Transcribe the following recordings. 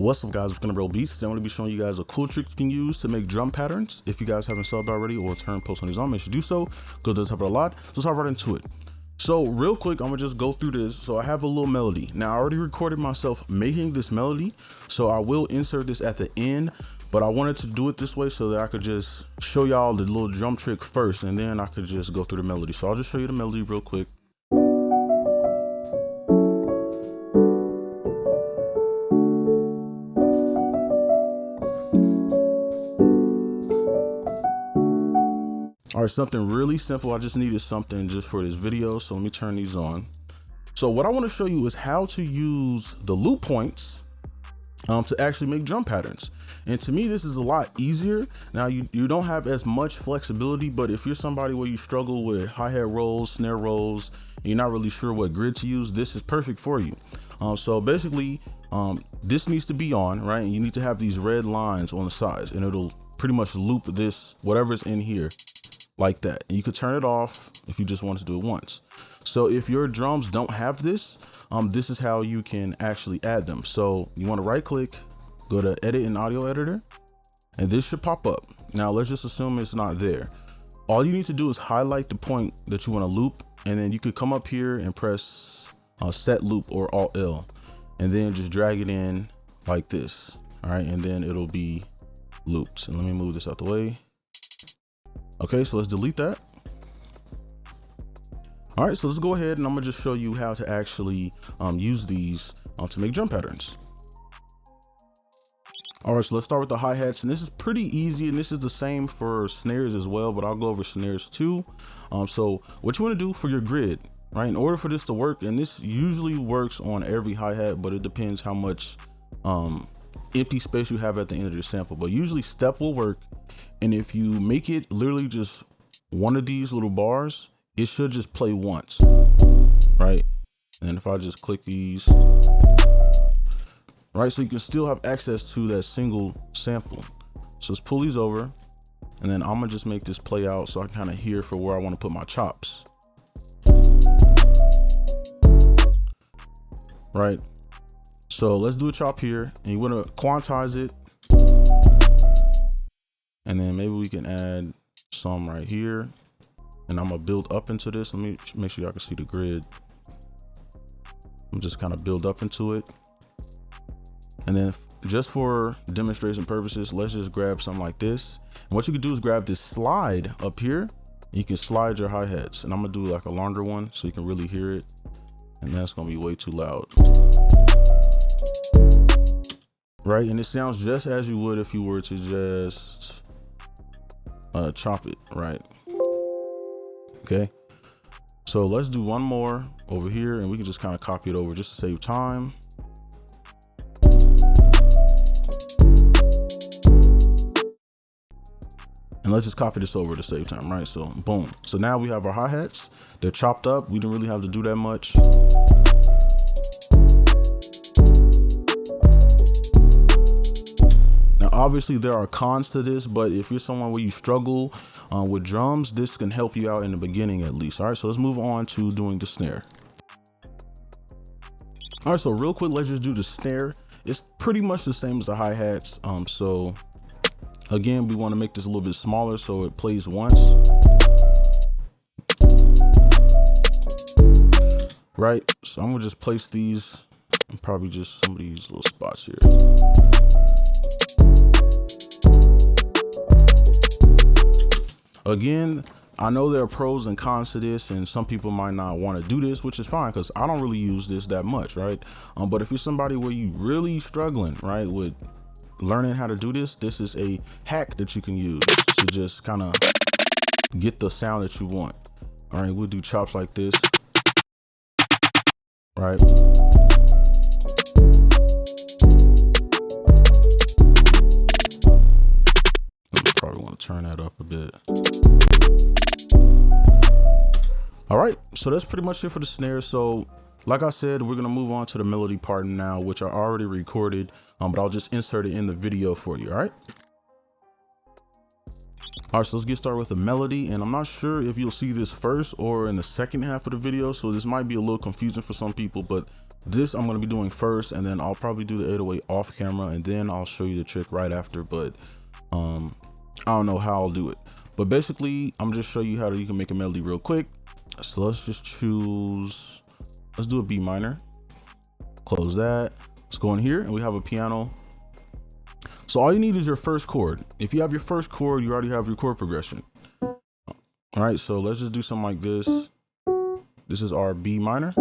What's up guys, we're gonna roll beats. Today I'm gonna be showing you guys a cool trick you can use to make drum patterns. If you guys haven't subbed already or turned post on these on, make sure you do so, because it does help out a lot. So let's hop right into it. So real quick, I'm gonna just go through this. So I have a little melody. Now I already recorded myself making this melody, so I will insert this at the end, but I wanted to do it this way so that I could just show y'all the little drum trick first, and then I could just go through the melody. So I'll just show you the melody real quick. All right, something really simple. I just needed something just for this video, so let me turn these on. So what I want to show you is how to use the loop points to actually make drum patterns. And to me, this is a lot easier. Now you don't have as much flexibility, but if you're somebody where you struggle with hi-hat rolls, snare rolls, and you're not really sure what grid to use, this is perfect for you. So basically, this needs to be on, right? And you need to have these red lines on the sides, and it'll pretty much loop this, whatever's in here, like that. And you could turn it off if you just want to do it once. So if your drums don't have this, this is how you can actually add them. So you want to right click, go to edit in audio editor, and this should pop up. Now let's just assume it's not there. All you need to do is highlight the point that you want to loop, and then you could come up here and press set loop or Alt L, and then just drag it in like this. All right, and then it'll be looped. And let me move this out the way. Okay, so let's delete that. All right, so let's go ahead and I'm gonna just show you how to actually use these to make drum patterns. All right, so let's start with the hi-hats, and this is pretty easy, and this is the same for snares as well, but I'll go over snares too. So what you wanna do for your grid, right, in order for this to work, and this usually works on every hi-hat, but it depends how much empty space you have at the end of your sample, but usually step will work. And if you make it literally just one of these little bars, it should just play once, right? And if I just click these, right, so you can still have access to that single sample. So let's pull these over, and then I'm gonna just make this play out so I can kind of hear for where I want to put my chops, right? So let's do a chop here, and you want to quantize it. And then maybe we can add some right here, and I'm gonna build up into this. Let me make sure y'all can see the grid. I'm just kind of build up into it. And then just for demonstration purposes, let's just grab something like this. And what you can do is grab this slide up here, and you can slide your hi-hats. And I'm gonna do like a longer one so you can really hear it. And that's gonna be way too loud. Right, and it sounds just as you would if you were to just chop it, right? Okay, so let's do one more over here, and we can just kind of copy it over just to save time. And let's just copy this over to save time, right? So boom. So now we have our hi-hats. They're chopped up. We didn't really have to do that much. Now, obviously there are cons to this, but if you're someone where you struggle with drums, this can help you out in the beginning at least. All right, so let's move on to doing the snare. All right, so real quick, let's just do the snare. It's pretty much the same as the hi-hats. So again, we want to make this a little bit smaller so it plays once. Right, so I'm gonna just place these and probably just some of these little spots here. Again, I know there are pros and cons to this, and some people might not want to do this, which is fine because I don't really use this that much, right? But if you're somebody where you really struggling, right, with learning how to do this, this is a hack that you can use to just kind of get the sound that you want. All right, we'll do chops like this, right? Probably want to turn that up a bit. All right, so that's pretty much it for the snare. So like I said, we're gonna move on to the melody part now, which I already recorded, but I'll just insert it in the video for you. All right, so let's get started with the melody, and I'm not sure if you'll see this first or in the second half of the video, so this might be a little confusing for some people, but this I'm going to be doing first, and then I'll probably do the 808 off camera, and then I'll show you the trick right after. But I don't know how I'll do it, but basically I'm just show you how you can make a melody real quick. So let's just choose, let's do a B minor, close that. Let's go in here and we have a piano. So all you need is your first chord. If you have your first chord, you already have your chord progression. All right, so let's just do something like this. This is our B minor.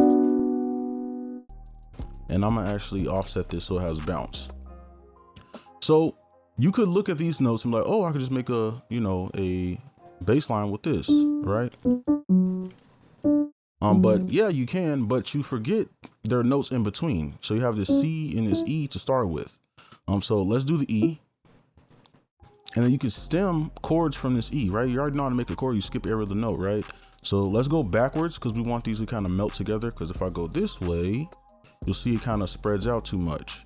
And I'm gonna actually offset this so it has bounce. So you could look at these notes and be like, oh, I could just make a, you know, a bass line with this, right? But yeah, you can, but you forget there are notes in between. So you have this C and this E to start with. So let's do the E. And then you can stem chords from this E, right? You already know how to make a chord, you skip every other note, right? So let's go backwards because we want these to kind of melt together. Because if I go this way, you'll see it kind of spreads out too much.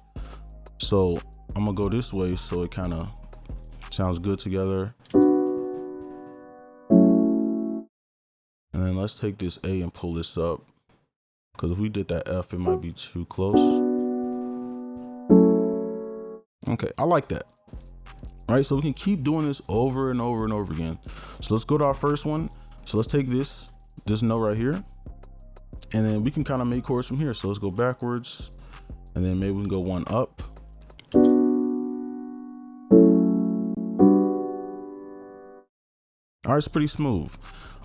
So I'm gonna go this way so it kind of sounds good together. And then let's take this A and pull this up, because if we did that F, it might be too close. Okay, I like that. All right, so we can keep doing this over and over and over again. So let's go to our first one. So let's take this note right here, and then we can kind of make chords from here. So let's go backwards, and then maybe we can go one up. All right, it's pretty smooth.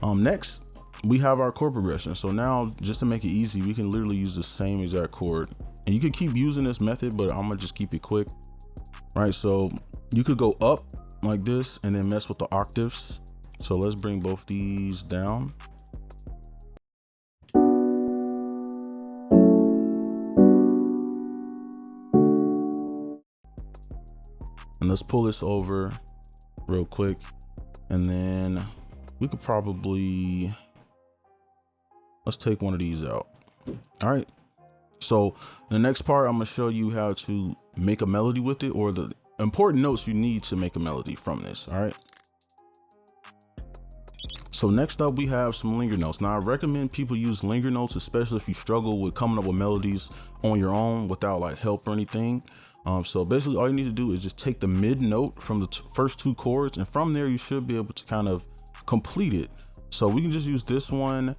Next, we have our chord progression. So now, just to make it easy, we can literally use the same exact chord. And you could keep using this method, but I'm gonna just keep it quick. All right, so you could go up like this and then mess with the octaves. So let's bring both these down. And let's pull this over real quick. And then we could probably, let's take one of these out. All right. So the next part, I'm gonna show you how to make a melody with it, or the important notes you need to make a melody from this. All right. So next up, we have some linger notes. Now I recommend people use linger notes, especially if you struggle with coming up with melodies on your own without like help or anything. So basically all you need to do is just take the mid note from the first two chords, and from there you should be able to kind of complete it. So we can just use this one,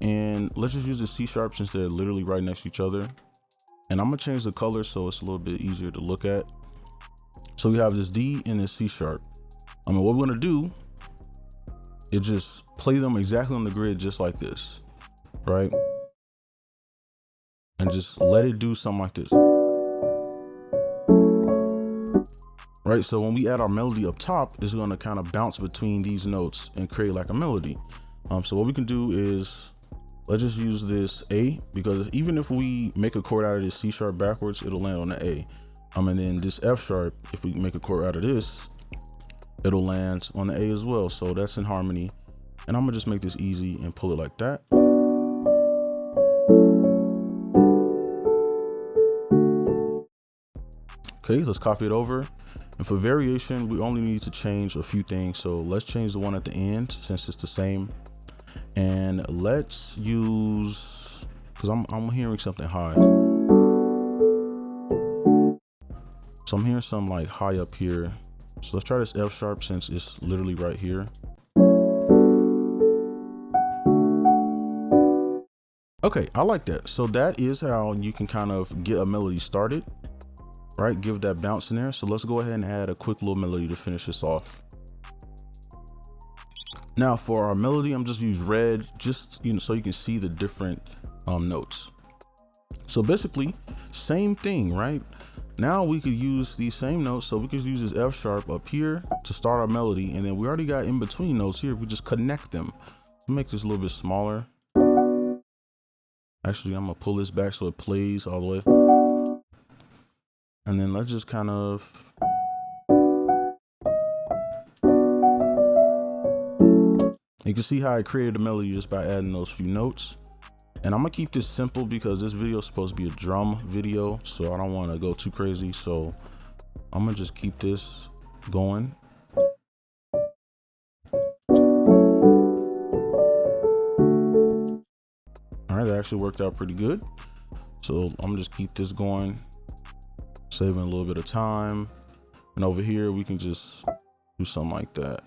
and let's just use the C sharp since they're literally right next to each other. And I'm gonna change the color so it's a little bit easier to look at. So we have this D and this C sharp. What we're gonna do is just play them exactly on the grid, just like this, right? And just let it do something like this. Right, so when we add our melody up top, it's gonna kind of bounce between these notes and create like a melody. So what we can do is, let's just use this A, because even if we make a chord out of this C sharp backwards, it'll land on the A. And then this F sharp, if we make a chord out of this, it'll land on the A as well. So that's in harmony. And I'm gonna just make this easy and pull it like that. Okay, let's copy it over. And for variation, we only need to change a few things. So let's change the one at the end since it's the same. And let's use, because I'm hearing something high. So I'm hearing some like high up here. So let's try this F sharp since it's literally right here. Okay, I like that. So that is how you can kind of get a melody started. Right, give that bounce in there. So let's go ahead and add a quick little melody to finish this off. Now for our melody, I'm just use red, just so you can see the different notes. So basically, same thing, right? Now we could use these same notes. So we could use this F sharp up here to start our melody, and then we already got in between notes here. We just connect them. Make this a little bit smaller. Actually, I'm gonna pull this back so it plays all the way. And then let's just kind of, you can see how I created a melody just by adding those few notes. And I'm gonna keep this simple because this video is supposed to be a drum video, so I don't want to go too crazy. So I'm gonna just keep this going. All right, that actually worked out pretty good. So I'm gonna just keep this going, saving a little bit of time. And over here, we can just do something like that.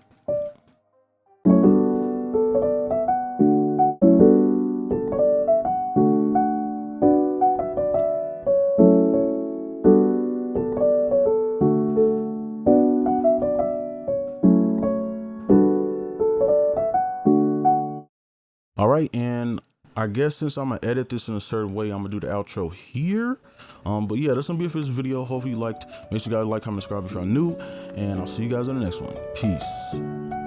All right, and I guess since I'm gonna edit this in a certain way, I'm gonna do the outro here. But yeah, that's gonna be it for this video. Hopefully you liked. Make sure you guys like, comment, subscribe if you're new, and I'll see you guys in the next one. Peace.